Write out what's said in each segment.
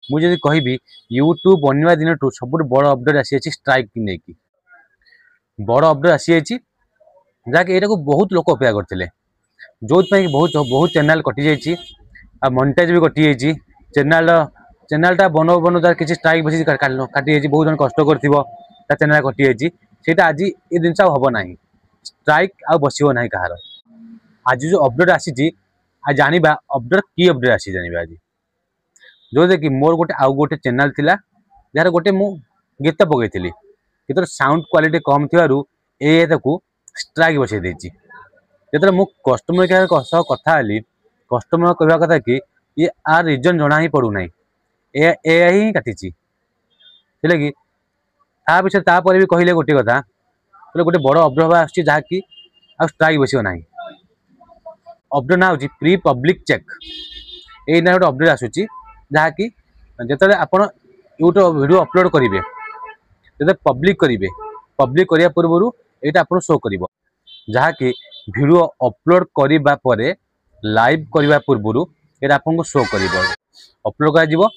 मुझे कहबी यूट्यूब बनवा दिन सब बड़ अपडेट आसी स्ट्राइक नहीं बड़ अपडेट आसी जहाँकि यहाँ को बहुत लोग अपेक्षा करते जो बहुत बहुत चैनल कटि जाइए मोनेटाइज भी कटि जाइए चैनल चैनलटा बनो बनो तार किसी स्ट्राइक बस काटी जाइए बहुत जन कष्ट कर चैनल कटि जाइए आज ये जिन हम ना स्ट्राइक आ बसो ना कहार आज जो अपडेट आसी आज जाना अपडेट की अपडेट आसी जाना आज जो कि मोर गोटे आउ गोटे चैनल थिला जार गोटे मु गीत पकई कि साउंड क्वालिटी कम थी स्ट्राइक बसई देती जो मु कस्टमर केयर सह कथा हेली कस्टमर कहवा कथा कि ये आर रिजन जना ही पड़ूना ही काटी कि विषय तापर भी कहले गोटे कथा गोटे बड़ अपडेट आसूँ जहाँकि स्ट्राइक बस ना अपडेट ना हूँ प्री पब्लिक चेक ये गोटे अपडेट आसूँ जहाँकि जो आप यूट्यूब वीडियो अपलोड करेंगे जो पब्लिक करेंगे पब्लिक करने पूर्व यहाँ आप शो कर जहाँकि वीडियो अपलोड करने पर लाइव करने पूर्व ये आपको शो कर अपलोड कर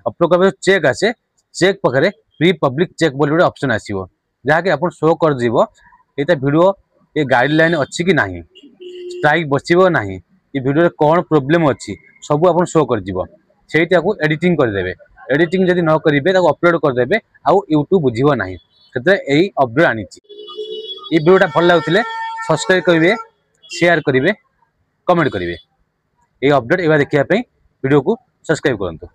अपलोड कर चेक आसे चेक पाखे प्री पब्लिक चेक बोली गोटे ऑप्शन आसो जहाँकि आप शो कर ये वीडियो ये गाइडलाइन अच्छी कि नहीं स्ट्राइक बसो ना ये वीडियो कौन प्रोब्लेम अच्छी सब आप शो कर एडिटिंग करदे एडिटिंग जब न करेंगे अपलोड करदे आउ यूट्यूब बुझे ना यही अपडेट आनी ये वीडियोटा भल लगुले सब्सक्राइब करेंगे शेयर करेंगे कमेंट करेंगे ये अपडेट एवं देखापी वीडियो को सब्सक्राइब करूँ।